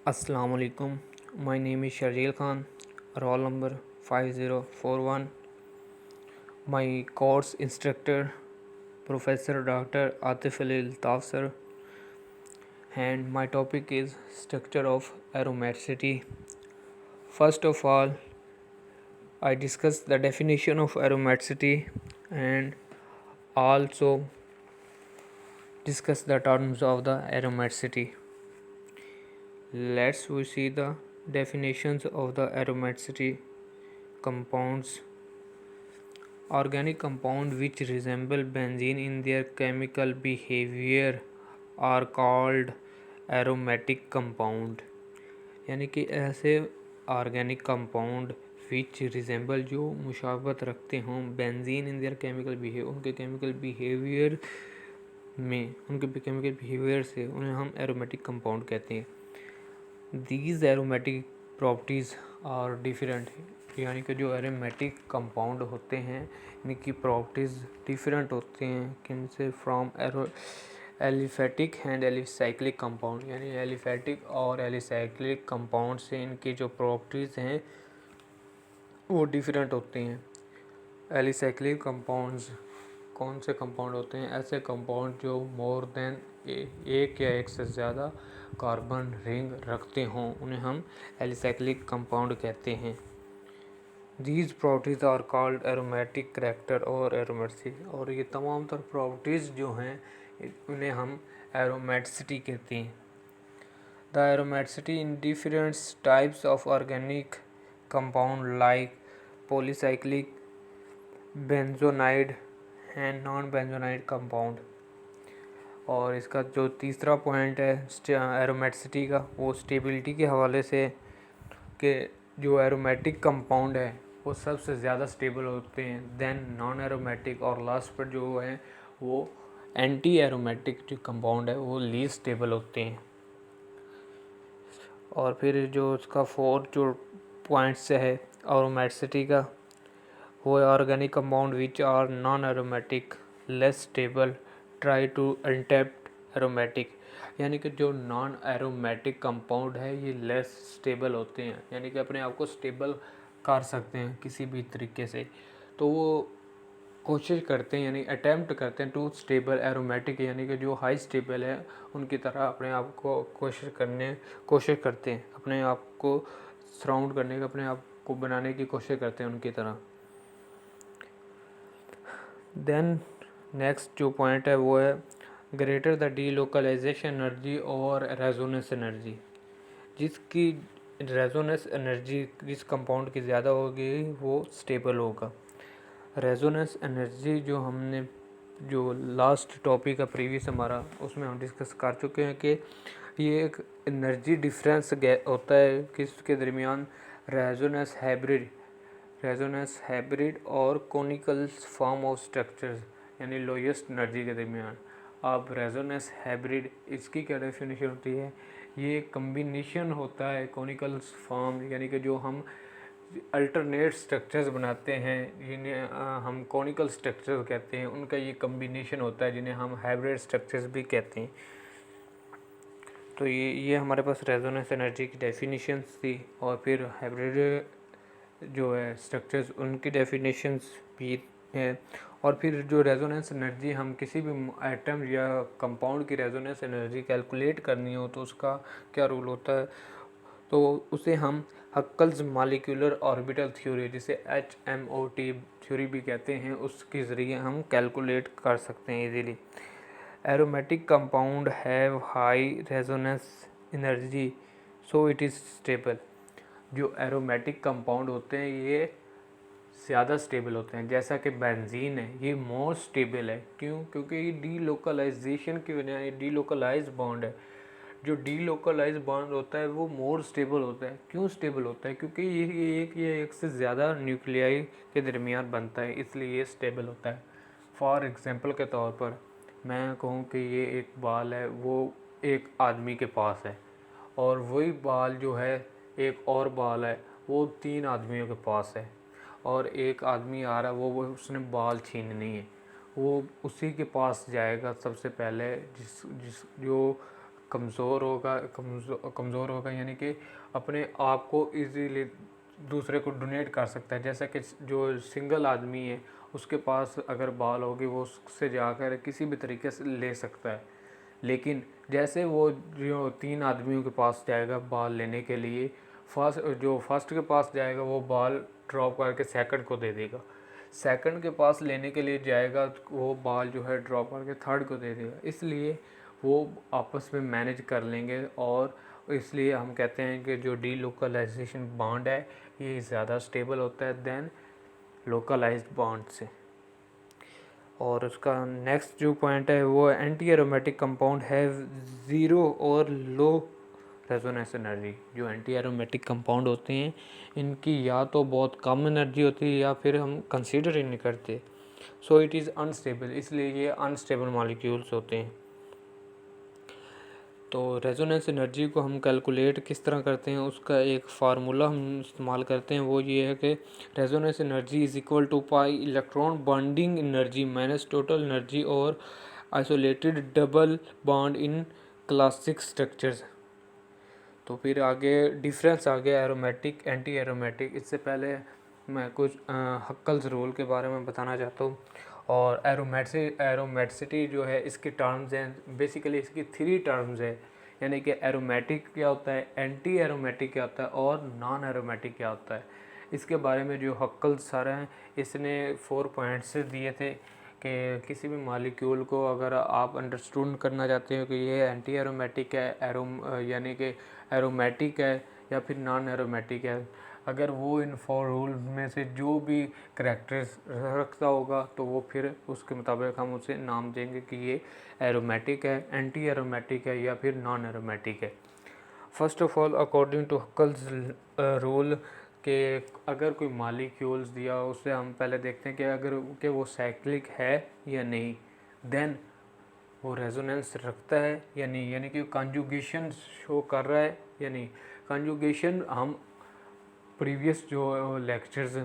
Assalamu alaikum. My name is Sharjeel Khan, roll number 5041. My course instructor, Professor Dr. Atif Alil Tafsir, and my topic is structure of aromaticity. First of all, I discuss the definition of aromaticity and also discuss the terms of the aromaticity. Let's we see the definitions of the aromaticity compounds. Organic compounds which resemble benzene in their chemical behavior are called aromatic compound. यानी कि ऐसे organic compound विच resemble जो मुशाबत रखते हों benzene in their chemical behaviour, उनके chemical behaviour में, उनके chemical behaviour से उन्हें हम एरोमेटिक कंपाउंड कहते हैं. These aromatic properties are different, यानी कि जो एरोमेटिक कंपाउंड होते हैं इनकी प्रॉपर्टीज़ डिफरेंट होते हैं किनसे from aliphatic and alicyclic compound. यानी एलिफेटिक और एलिसाइक्लिक कंपाउंड से इनकी जो प्रॉपर्टीज़ हैं वो डिफरेंट होती हैं. एलिसाइक्लिक कंपाउंड्स कौन से कंपाउंड होते हैं? ऐसे कंपाउंड जो मोर देन एक या एक से ज़्यादा कार्बन रिंग रखते हों उन्हें हम एलिसाइक्लिक कंपाउंड कहते हैं. These properties are called aromatic character और एरोमेटिसिटी. और ये तमाम तर प्रॉपर्टीज़ जो हैं उन्हें हम एरोमेटिसिटी कहते हैं. The aromaticity in different types of organic compound like polycyclic, benzenoid and non benzenoid compound. और इसका जो तीसरा पॉइंट है एरोमेटिसिटी का वो स्टेबिलिटी के हवाले से कि जो एरोमेटिक कंपाउंड है वो सबसे ज़्यादा स्टेबल होते हैं देन नॉन एरोमेटिक, और लास्ट पर जो है वो एंटी एरोमेटिक जो कंपाउंड है वो लीस्ट स्टेबल होते हैं. और फिर जो उसका फोर्थ जो पॉइंट्स है एरोमेटिसिटी का वो organic compound which are non aromatic less stable try to untapped aromatic. यानी कि जो नॉन एरोमेटिक कंपाउंड है ये लेस स्टेबल होते हैं, यानी कि अपने आप को स्टेबल कर सकते हैं किसी भी तरीके से. तो वो कोशिश करते हैं यानी अटैम्प्ट करते हैं टू स्टेबल एरोमेटिक, यानी कि जो हाई स्टेबल है उनकी तरह अपने आप को कोशिश करते हैं अपने आप को सराउंड करने का, अपने आप को बनाने की कोशिश करते हैं उनकी तरह. देन नेक्स्ट जो पॉइंट है वो है ग्रेटर द डीलोकलाइजेशन एनर्जी और रेजोनेंस एनर्जी. जिसकी रेजोनेंस एनर्जी जिस कंपाउंड की ज़्यादा होगी वो स्टेबल होगा. रेजोनेंस एनर्जी जो हमने जो लास्ट टॉपिक है प्रीवियस हमारा उसमें हम डिस्कस कर चुके हैं कि ये एक एनर्जी डिफरेंस होता है किसके दरमियान रेजोनेंस हाइब्रिड और कोनिकल फॉर्म ऑफ स्ट्रक्चर्स यानी लोएस्ट एनर्जी के दरमियान. अब रेजोनेंस हाइब्रिड इसकी क्या डेफिनेशन होती है? ये कम्बिनेशन होता है कोनिकल फॉर्म, यानी कि जो हम अल्टरनेट स्ट्रक्चर्स बनाते हैं जिन्हें हम कोनिकल स्ट्रक्चर्स कहते हैं, उनका ये कम्बिनेशन होता है जिन्हें हम हाइब्रिड स्ट्रक्चर्स भी कहते हैं. तो ये हमारे पास रेजोनेंस एनर्जी की डेफिनेशंस थी. और फिर हाइब्रिड जो है स्ट्रक्चर्स उनकी डेफिनेशंस भी है. और फिर जो रेजोनेंस एनर्जी हम किसी भी एटम या कंपाउंड की रेजोनेंस एनर्जी कैलकुलेट करनी हो तो उसका क्या रूल होता है? तो उसे हम हक्कल्स मॉलिक्यूलर ऑर्बिटल थ्योरी जिसे HMOT थ्योरी भी कहते हैं उसके ज़रिए हम कैलकुलेट कर सकते हैं easily. Aromatic compound have high resonance energy so it is stable. जो एरोमेटिक कंपाउंड होते हैं ये ज़्यादा स्टेबल होते हैं. जैसा कि बेंजीन है ये मोर स्टेबल है. क्यों? क्योंकि ये डीलोकलाइजेशन की वजह से डीलोकलाइज बॉन्ड है. जो डीलोकलाइज बॉन्ड होता है वो मोर स्टेबल होता है. क्यों स्टेबल होता है? क्योंकि ये एक से ज़्यादा न्यूक्लियाई के दरमियान बनता है, इसलिए ये स्टेबल होता है. फॉर एग्जांपल के तौर पर मैं कहूँ कि ये एक बाल है वो एक आदमी के पास है, और वही बाल जो है एक और बाल है वो 3 आदमियों के पास है, और एक आदमी आ रहा है वो उसने बाल छीननी है, वो उसी के पास जाएगा सबसे पहले जिस जो कमज़ोर होगा यानी कि अपने आप को इजीली दूसरे को डोनेट कर सकता है। जैसा कि जो सिंगल आदमी है उसके पास अगर बाल होगी वो उससे जाकर किसी भी तरीके से ले सकता है, लेकिन जैसे वो जो 3 आदमियों के पास जाएगा बाल लेने के लिए, फर्स्ट के पास जाएगा वो बाल ड्रॉप करके सेकंड को दे देगा, सेकंड के पास लेने के लिए जाएगा वो बाल जो है ड्रॉप करके थर्ड को दे देगा। इसलिए वो आपस में मैनेज कर लेंगे और इसलिए हम कहते हैं कि जो डीलोकलाइजेशन बॉन्ड है ये ज़्यादा स्टेबल होता है देन लोकलाइज्ड बॉन्ड से। और उसका नेक्स्ट जो पॉइंट है वो एंटी एरोमेटिक कंपाउंड है ज़ीरो और लो रेजोनेंस एनर्जी। जो एंटी एरोमेटिक कंपाउंड होते हैं इनकी या तो बहुत कम एनर्जी होती है या फिर हम कंसीडर ही नहीं करते, सो इट इज़ अनस्टेबल, इसलिए ये अनस्टेबल मॉलिक्यूल्स होते हैं। तो रेजोनेंस एनर्जी को हम कैलकुलेट किस तरह करते हैं, उसका एक फार्मूला हम इस्तेमाल करते हैं, वो ये है कि resonance energy is equal to pi electron bonding energy minus total energy और isolated double bond in classic structures. तो फिर आगे डिफरेंस आ गया एरोमेटिक एंटी एरोमेटिक। इससे पहले मैं कुछ हक्कल्स रूल के बारे में बताना चाहता हूँ। और एरोमेटिसिटी जो है इसकी टर्म्स हैं, बेसिकली इसकी 3 टर्म्स है, यानी कि एरोमेटिक क्या होता है, एंटी एरोमेटिक क्या होता है और नॉन एरोमेटिक क्या होता है। इसके बारे में जो हक्कल्स सर हैं इसने 4 पॉइंट्स दिए थे कि किसी भी मॉलिक्यूल को अगर आप अंडरस्टूड करना चाहते हो कि ये एंटी एरोमेटिक है, यानी कि एरोमेटिक है या फिर नॉन एरोमेटिक है, अगर वो इन 4 रूल्स में से जो भी करैक्टर्स रखता होगा तो वो फिर उसके मुताबिक हम उसे नाम देंगे कि ये एरोमेटिक है, एंटी एरोमेटिक है या फिर नॉन एरोमेटिक है। First of all according to Huckel's rule कि अगर कोई मॉलिक्यूल्स दिया उससे हम पहले देखते हैं कि अगर कि वो साइक्लिक है या नहीं, देन वो रेजोनेंस रखता है या नहीं, यानी कि कॉन्जुगेशन शो कर रहा है या नहीं। कॉन्जुगेशन हम प्रीवियस जो लेक्चर्स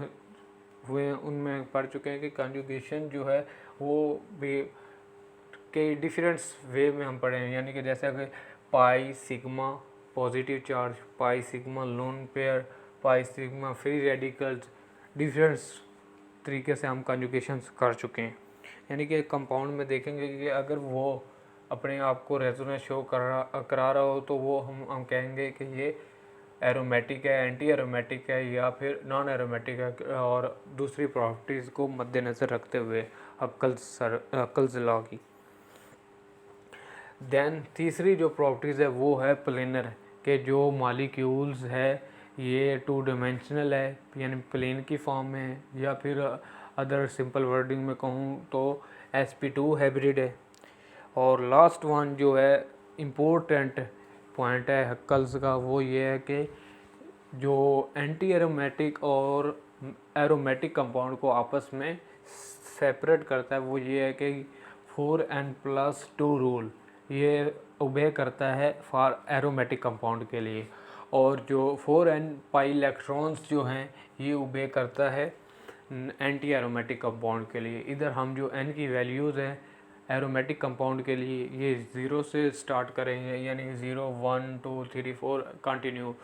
हुए हैं उनमें पढ़ चुके हैं कि कॉन्जुगेशन जो है वो भी के डिफरेंट वे में हम पढ़े हैं, यानी कि जैसे अगर pi sigma positive charge, pi sigma lone pair, pi sigma free radicals, different तरीके से हम कॉन्जुगेशन कर चुके हैं। यानी कि कंपाउंड में देखेंगे कि अगर वो अपने आप को रेजोनेंस शो करा रहा हो तो वो हम कहेंगे कि ये एरोमेटिक है, एंटी एरोमेटिक है या फिर नॉन एरोमेटिक है, और दूसरी प्रॉपर्टीज़ को मद्देनज़र रखते हुए हक्कल्स लॉ की। देन तीसरी जो प्रॉपर्टीज़ है वो है प्लेनर, के जो मॉलिक्यूल्स है ये 2 डायमेंशनल है, यानी प्लेन की फॉर्म में है, या फिर अदर सिंपल वर्डिंग में कहूँ तो sp2 हाइब्रिड है। और लास्ट वन जो है इम्पोर्टेंट पॉइंट है हक्कल्स का, वो ये है कि जो एंटी एरोमेटिक और एरोमेटिक कंपाउंड को आपस में सेपरेट करता है वो ये है कि 4n+2 रूल ये ओबे करता है फॉर एरोमेटिक कंपाउंड के लिए, और जो 4n पाई इलेक्ट्रॉन्स जो हैं ये ओबे करता है एंटी एरोमेटिक कंपाउंड के लिए। इधर हम जो n की वैल्यूज़ हैं एरोमेटिक कंपाउंड के लिए ये 0 से स्टार्ट करेंगे, यानी 0 1 2 3 4 कंटिन्यू,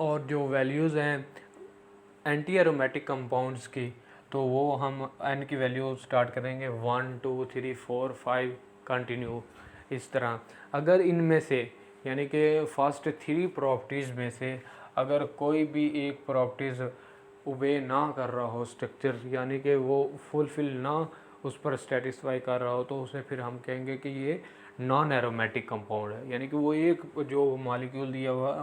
और जो वैल्यूज़ हैं एंटी एरोमेटिक कंपाउंड्स की तो वो हम n की वैल्यू स्टार्ट करेंगे 1 2 3 4 5 कंटिन्यू। इस तरह अगर इनमें से यानी कि फर्स्ट 3 प्रॉपर्टीज़ में से अगर कोई भी एक प्रॉपर्टीज़ ओबे ना कर रहा हो स्ट्रक्चर, यानी कि वो फुलफिल ना उस पर सेटिस्फाई कर रहा हो, तो उसे फिर हम कहेंगे कि ये नॉन एरोमेटिक कंपाउंड है। यानी कि वो एक जो मॉलिक्यूल दिया हुआ है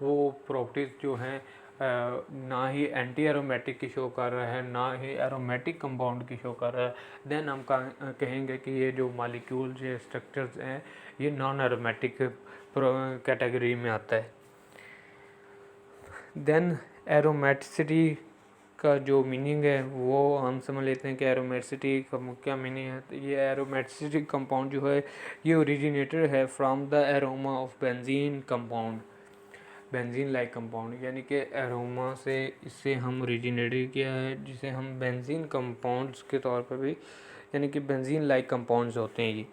वो प्रॉपर्टीज़ जो हैं ना ही एंटी एरोमेटिक की शो कर रहा है ना ही एरोमेटिक कंपाउंड की शो कर रहा है, देन हम कहेंगे कि ये जो मॉलिक्यूल ये स्ट्रक्चर्स हैं ये नॉन एरोमेटिक कैटेगरी में आता है। देन एरोमेटिसिटी का जो मीनिंग है वो हम समझ लेते हैं कि एरोमेटिसिटी का क्या मीनिंग है। तो ये एरोमेटिसिटी कंपाउंड जो है ये ओरिजिनेटेड है from the aroma of benzene compound, benzene like compound, यानी कि एरोमा से इससे हम ओरिजिनेटेड किया है, जिसे हम बेंजीन कंपाउंड्स के तौर पर भी, यानी कि बेंजीन लाइक कंपाउंड्स होते हैं ये।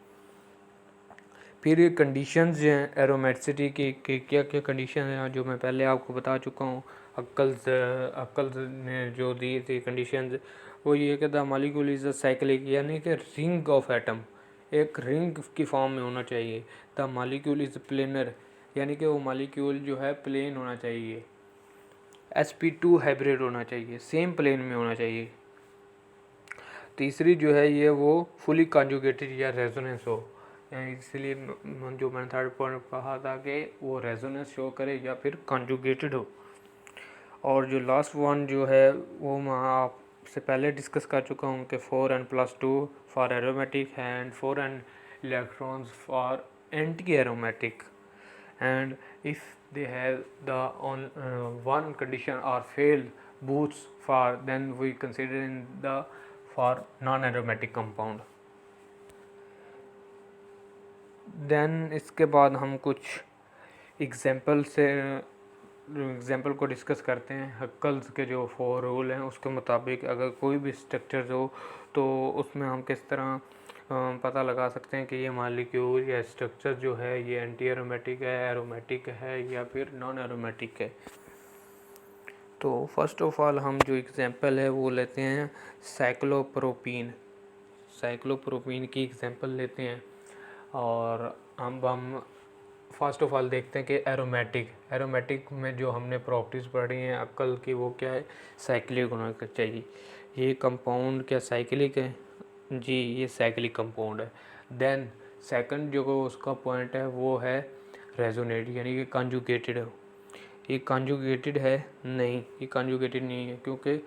फिर कंडीशंस जो हैं एरोमेटिसिटी की क्या क्या कंडीशन हैं जो मैं पहले आपको बता चुका हूँ। अक्कल्स ने जो दी थी कंडीशंस वो ये कि the molecule is a cyclic, यानी कि रिंग ऑफ एटम, एक रिंग की फॉर्म में होना चाहिए। द मॉलिक्यूल इज़ प्लेनर, यानी कि वो मॉलिक्यूल जो है प्लेन होना चाहिए। sp2 हाइब्रिड होना चाहिए, सेम प्लेन में होना चाहिए। तीसरी जो है ये वो फुली कॉन्जुगेटेड या रेजोनेंस हो, इसलिए जो मैंने थर्ड पॉइंट कहा था कि वो रेजोनेंस शो करे या फिर कॉन्जुगेटेड हो। और जो लास्ट वन जो है वो मैं आपसे पहले डिस्कस कर चुका हूँ कि 4n+2 for aromatic and 4n electrons for anti aromatic, and if they have the one condition or fail boosts for, then we consider in the for non-aromatic compound. then इसके बाद हम कुछ एग्जाम्पल को discuss करते हैं। Hückel's के जो 4 rule हैं उसके मुताबिक अगर कोई भी स्ट्रक्चर हो तो उसमें हम किस तरह पता लगा सकते हैं कि ये मॉलिक्यूल या स्ट्रक्चर जो है ये एंटी एरोमेटिक है, एरोमेटिक है या फिर नॉन एरोमेटिक है। तो फर्स्ट ऑफ ऑल हम जो एग्जांपल है वो लेते हैं साइक्लोप्रोपीन की एग्जांपल लेते हैं। और हम फर्स्ट ऑफ ऑल देखते हैं कि एरोमेटिक में जो हमने प्रॉपर्टीज़ पढ़ी हैं अक्ल की वो क्या है, साइक्लिक होना चाहिए। ये कंपाउंड क्या साइक्लिक है? जी ये साइक्लिक कंपाउंड है। देन सेकंड जो उसका पॉइंट है वो है रेजोनेट, यानी कि कॉन्जुगेटेड है। ये कॉन्जुगेटेड है? नहीं, ये कॉन्जुगेटेड नहीं है क्योंकि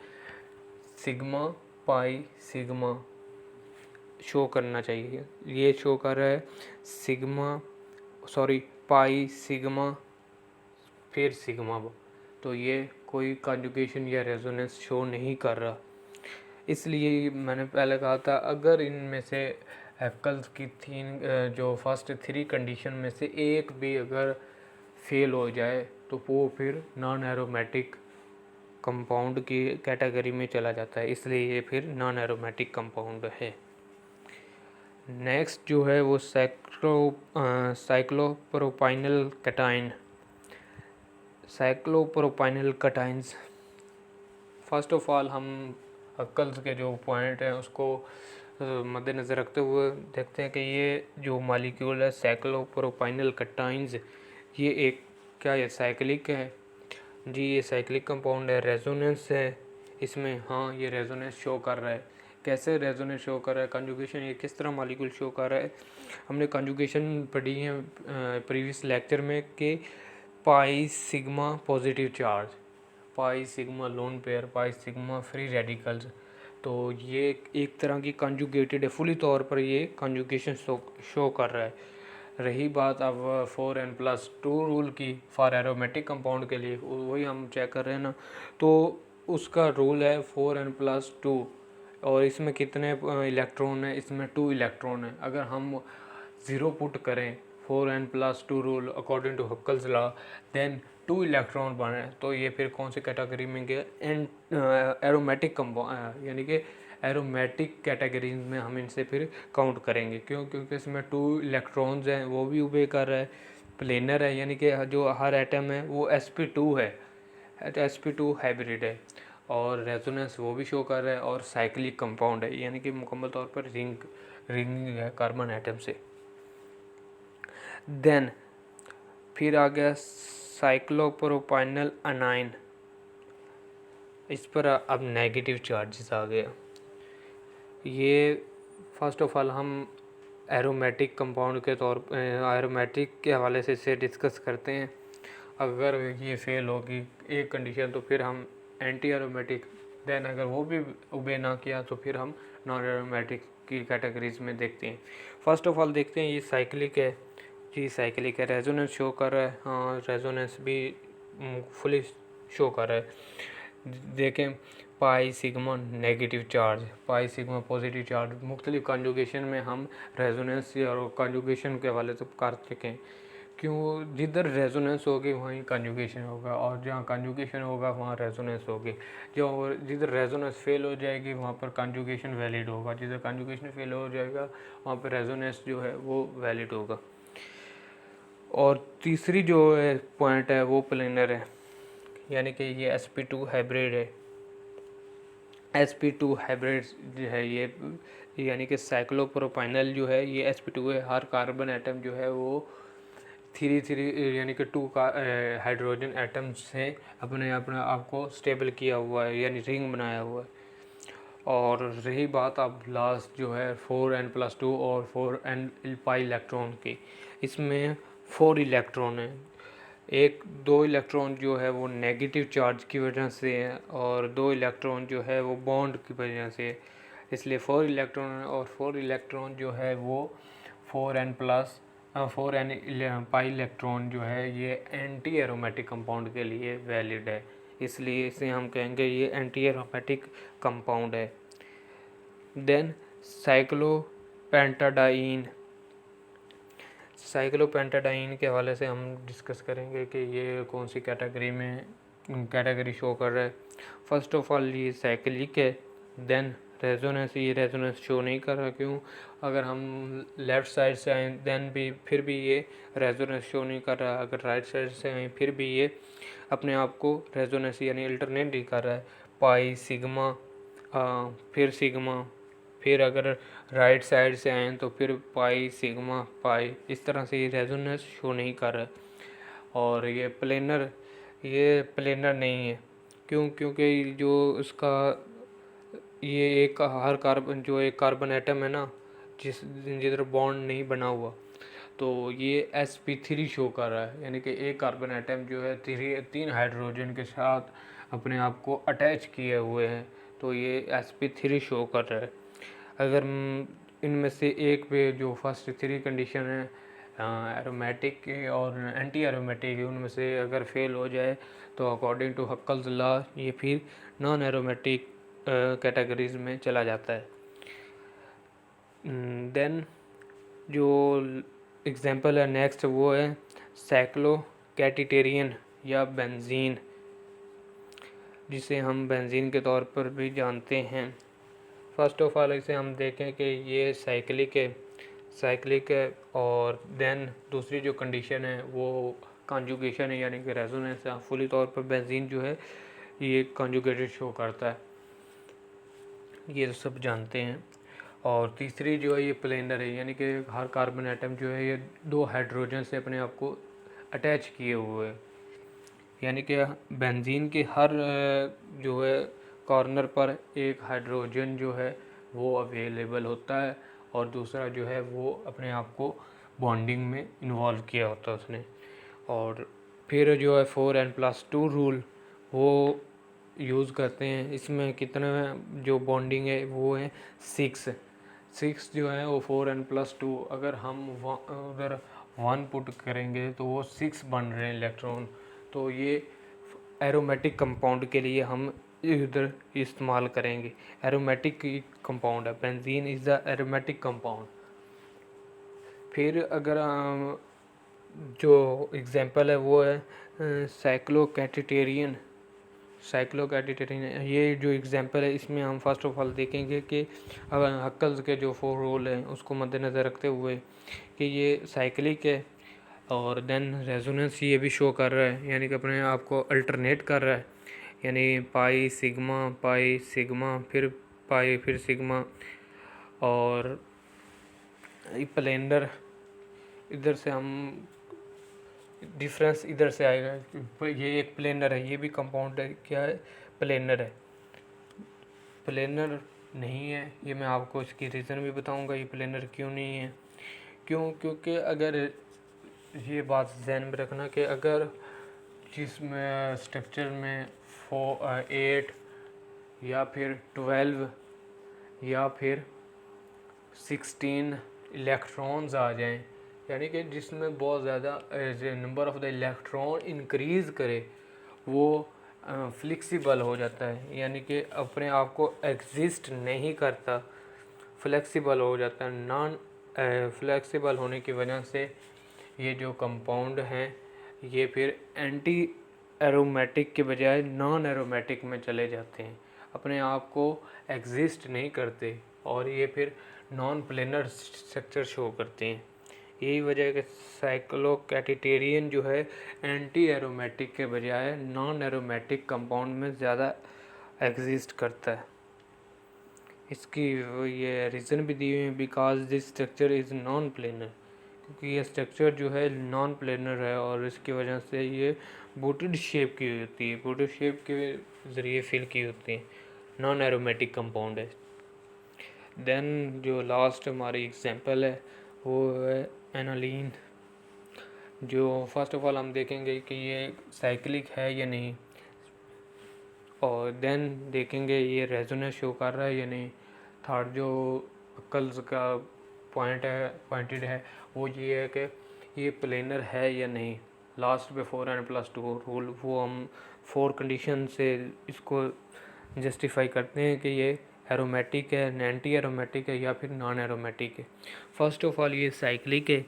सिग्मा पाई सिग्मा शो करना चाहिए। ये शो कर रहा है पाई सिग्मा फिर सिग्मा, तो ये कोई कॉन्जुगेशन या रेजोनेंस शो नहीं कर रहा। इसलिए मैंने पहले कहा था अगर इनमें से एप्कल्स की जो फर्स्ट 3 कंडीशन में से एक भी अगर फेल हो जाए तो वो फिर नॉन एरोमेटिक कंपाउंड की कैटेगरी में चला जाता है, इसलिए ये फिर नॉन एरोमेटिक कंपाउंड है। नेक्स्ट जो है वो साइक्लोप्रोपाइनल कटाइंस। फर्स्ट ऑफ ऑल हम अक्कल्स के जो पॉइंट हैं उसको मद्देनज़र रखते हुए देखते हैं कि ये जो मॉलिक्यूल है साइक्लोप्रोपाइनल कटाइंस, ये एक क्या ये साइक्लिक है? जी ये साइक्लिक कंपाउंड है। रेजोनेंस है इसमें, हाँ ये रेजोनेंस शो कर रहा है। कैसे रेजोनेंस शो कर रहा है? कंजुगेशन, ये किस तरह मॉलिक्यूल शो कर रहा है? हमने कंजुगेशन पढ़ी है प्रीवियस लेक्चर में कि pi sigma positive charge, pi sigma lone pair, pi sigma free radicals, तो ये एक तरह की कंजुगेटेड है, फुली तौर पर ये कंजुगेशन शो कर रहा है। रही बात अब 4n+2 रूल की फॉर एरोमेटिक कंपाउंड के लिए, वही हम चेक कर रहे हैं ना, तो उसका रूल है 4n+2 और इसमें कितने इलेक्ट्रॉन है? इसमें 2 इलेक्ट्रॉन है। अगर हम 0 पुट करें 4n+2 rule according to Huckel's law, then 2 electron बने, तो ये फिर कौन सी कैटेगरी में गया? एरोमेटिक कंपाउंड, यानी कि एरोमेटिक कैटेगरी में हम इनसे फिर काउंट करेंगे। क्योंकि इसमें 2 इलेक्ट्रॉन्स हैं, वो भी ओबे कर रहा है, प्लेनर है, यानी कि जो हर एटम है वो sp2 है, sp2 हाइब्रिड है, और रेजोनेंस वो भी शो कर रहा है, और साइक्लिक कंपाउंड है, यानी कि मुकम्मल तौर पर रिंग है कार्बन एटम से। देन फिर आ गया साइक्लोप्रोपाइनल अनाइन, इस पर अब नेगेटिव चार्जेस आ गया। ये फर्स्ट ऑफ ऑल हम एरोमेटिक कंपाउंड के तौर एरोमेटिक के हवाले से इसे डिस्कस करते हैं। अगर ये फेल होगी एक कंडीशन तो फिर हम एंटी एरोमेटिक, देन अगर वो भी ओबे ना किया तो फिर हम नॉन एरोमेटिक की कैटेगरीज में देखते हैं। फर्स्ट ऑफ ऑल देखते हैं ये साइक्लिक है, जी साइक्लिक है। रेजोनेंस शो कर रहा है, हाँ रेजोनेंस भी फुली शो कर रहा है। देखें pi sigma negative charge, pi sigma positive charge, मुख्तलिफ कॉन्जुगेशन में हम रेजोनेंस और कॉन्जुगेशन के हवाले से कर चुके क्यों? जिधर रेजोनेंस होगी वहीं कॉन्जुगेशन होगा, और जहाँ कॉन्जुगेशन होगा वहाँ रेजोनेंस होगी। जो जिधर रेजोनेंस फेल हो जाएगी वहाँ पर कॉन्जुगेशन वैलिड होगा, जिधर कॉन्जुगेशन फेल हो जाएगा वहाँ पर रेजोनेंस जो है वो वैलिड होगा। और तीसरी जो है पॉइंट है वो प्लेनर है, यानी कि ये sp2 हाइब्रिड है। sp2 हाइब्रिड जो है ये यानी कि साइक्लोप्रोपाइनल जो है ये sp2 है। हर कार्बन एटम जो है वो थ्री थ्री यानी कि 2 का हाइड्रोजन एटम से अपने अपने आप को स्टेबल किया हुआ है, यानी रिंग बनाया हुआ है। और रही बात अब लास्ट जो है 4n+2 और 4n पाई इलेक्ट्रॉन की, इसमें 4 इलेक्ट्रॉन है। एक 2 इलेक्ट्रॉन जो है वो नेगेटिव चार्ज की वजह से है और 2 इलेक्ट्रॉन जो है वो बॉन्ड की वजह से है, इसलिए 4 इलेक्ट्रॉन है। और 4 इलेक्ट्रॉन जो है वो 4n पाई इलेक्ट्रॉन जो है ये एंटी एरोमेटिक कंपाउंड के लिए वैलिड है, इसलिए इसे हम कहेंगे ये एंटी एरोमेटिक कंपाउंड है। देन साइक्लोपेंटाडाइन के हवाले से हम डिस्कस करेंगे कि ये कौन सी कैटेगरी शो कर रहा है। फर्स्ट ऑफ ऑल ये साइक्लिक है। देन रेजोनेंस, ये रेजोनेंस शो नहीं कर रहा, क्यों? अगर हम लेफ़्ट साइड से आए देन भी फिर भी ये रेजोनेंस शो नहीं कर रहा, अगर राइट साइड से आए फिर भी ये अपने आप को रेजोनेंस यानी अल्टरनेट नहीं कर रहा है। पाई, सिग्मा, फिर सिग्मा, फिर अगर राइट साइड से आए तो फिर पाई, सिग्मा, पाई, इस तरह से ये रेजोनेंस शो नहीं कर रहा है। और ये प्लेनर नहीं है, क्यों? क्योंकि जो इसका ये एक हर कार्बन जो एक कार्बन एटम है ना, जिधर बॉन्ड नहीं बना हुआ, तो ये sp3 शो कर रहा है, यानी कि एक कार्बन एटम जो है 3 हाइड्रोजन के साथ अपने आप को अटैच किए हुए हैं, तो ये sp3 शो कर रहा है। अगर इनमें से एक पे जो फर्स्ट 3 कंडीशन है एरोमेटिक और एंटी एरोमेटिक, उनमें से अगर फेल हो जाए तो अकॉर्डिंग टू हक्कल्स लॉ ये फिर नॉन एरोमेटिक कैटेगरीज में चला जाता है। देन जो एग्जांपल है नेक्स्ट वो है साइक्लोकैटिटेरियन या बेंजीन, जिसे हम बेंजीन के तौर पर भी जानते हैं। फर्स्ट ऑफ ऑल इसे हम देखें कि ये साइक्लिक है और देन दूसरी जो कंडीशन है वो कॉन्जुगेशन है, यानी कि रेजोनेंस है। फुली तौर पर बेंजीन जो है ये कॉन्जुगेटेड शो करता है, ये तो सब जानते हैं। और तीसरी जो है ये प्लेनर है, यानी कि हर कार्बन एटम जो है ये 2 हाइड्रोजन से अपने आप को अटैच किए हुए है, यानी कि बेंजीन के हर जो है कॉर्नर पर एक हाइड्रोजन जो है वो अवेलेबल होता है और दूसरा जो है वो अपने आप को बॉन्डिंग में इन्वॉल्व किया होता है उसने। और फिर जो है 4n+2 रूल वो यूज़ करते हैं। इसमें कितना जो बॉन्डिंग है वो है 6 जो है वो 4n+2, अगर हम उधर 1 पुट करेंगे तो वो 6 बन रहे हैं इलेक्ट्रॉन, तो ये एरोमेटिक कंपाउंड के लिए हम इधर इस्तेमाल करेंगे। एरोमेटिक कंपाउंड है, benzene is the aromatic compound. फिर अगर जो एग्जांपल है वो है साइक्लोकैटिटेरियन। ये जो एग्जांपल है इसमें हम फर्स्ट ऑफ ऑल देखेंगे कि अगर हक्कल्स के जो 4 रूल हैं उसको मद्देनज़र रखते हुए कि ये साइक्लिक है और देन रेजोनेंस ये भी शो कर रहा है, यानी कि अपने आप को अल्टरनेट कर रहा है, यानी पाई सिग्मा फिर पाई फिर सिग्मा। और प्लेनर इधर से हम डिफरेंस इधर से आएगा, ये एक प्लेनर है, ये भी कंपाउंड है, क्या है? प्लेनर है। प्लेनर नहीं है, ये मैं आपको इसकी रीज़न भी बताऊंगा ये प्लेनर क्यों नहीं है। क्योंकि अगर ये बात ध्यान में रखना कि अगर जिसमें स्ट्रक्चर में 8 या फिर 12 या फिर 16 इलेक्ट्रॉन्स आ जाएं, यानी कि जिसमें बहुत ज़्यादा number of the electron increase करे, वो फ्लेक्सिबल हो जाता है, यानी कि अपने आप को एग्जिस्ट नहीं करता, फ्लेक्सिबल हो जाता है। नॉन फ्लेक्सिबल होने की वजह से ये जो कंपाउंड हैं ये फिर एंटी एरोमेटिक के बजाय नॉन एरोमेटिक में चले जाते हैं, अपने आप को एग्जिस्ट नहीं करते और ये फिर नॉन प्लेनर स्ट्रक्चर शो करते हैं। यही वजह है कि साइक्लोकैटिटेरियन जो है एंटी एरोमेटिक के बजाय नॉन एरोमेटिक कंपाउंड में ज़्यादा एग्जिस्ट करता है। इसकी ये रीज़न भी दी हुई है, because this structure is non planar, क्योंकि ये स्ट्रक्चर जो है नॉन प्लेनर है और इसकी वजह से ये बूटेड शेप की होती है, बूटेड शेप के ज़रिए फिल की होती है, नॉन एरोमेटिक कंपाउंड है। देन जो लास्ट हमारी एग्जांपल है वो है एनालीन। जो फर्स्ट ऑफ ऑल हम देखेंगे कि ये साइक्लिक है या नहीं, और देन देखेंगे ये रेजोनेंस शो कर रहा है या नहीं। थर्ड जो अक्ल्स का पॉइंटेड है वो ये है कि ये प्लेनर है या नहीं। लास्ट पे 4n+2 रूल, वो हम 4 कंडीशन से इसको जस्टिफाई करते हैं कि ये एरोमेटिक है, एंटी एरोमेटिक है या फिर नॉन एरोमेटिक है। फर्स्ट ऑफ ऑल ये साइक्लिक है,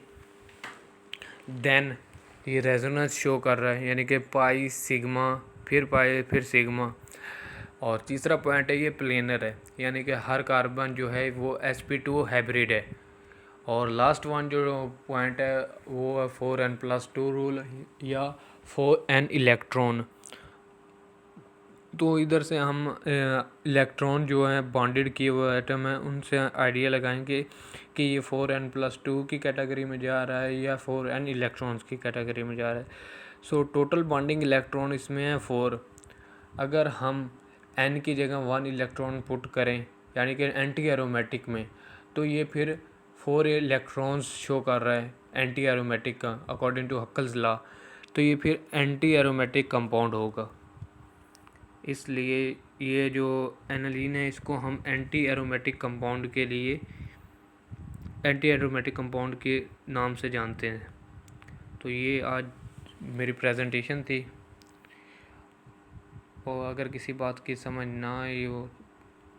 देन ये रेजोनेंस शो कर रहा है यानी कि पाई सिग्मा फिर पाई फिर सिग्मा, और तीसरा पॉइंट है ये प्लेनर है यानी कि हर कार्बन जो है वो sp2 हाइब्रिड है। और लास्ट वन जो पॉइंट है वो है 4n+2 रूल या 4n इलेक्ट्रॉन। तो इधर से हम इलेक्ट्रॉन जो है बॉन्डेड किए हुए एटम हैं उनसे आइडिया लगाएंगे कि ये 4n+2 की कैटेगरी में जा रहा है या 4n इलेक्ट्रॉन्स की कैटेगरी में जा रहा है। सो टोटल बॉन्डिंग इलेक्ट्रॉन इसमें है 4। अगर हम n की जगह 1 इलेक्ट्रॉन पुट करें यानी कि एंटी एरोमेटिक में, तो ये फिर 4 इलेक्ट्रॉन्स शो कर रहा है एंटी एरोमेटिक का अकॉर्डिंग टू हक्कल्स लॉ। तो ये फिर एंटी एरोमेटिक कंपाउंड होगा। इसलिए ये जो एनालीन है इसको हम एंटी एरोमेटिक कंपाउंड के लिए एंटी एरोमेटिक कंपाउंड के नाम से जानते हैं। तो ये आज मेरी प्रेजेंटेशन थी, और अगर किसी बात की समझ ना आई हो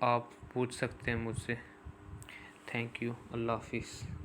आप पूछ सकते हैं मुझसे। Thank you. अल्लाह हाफिज़।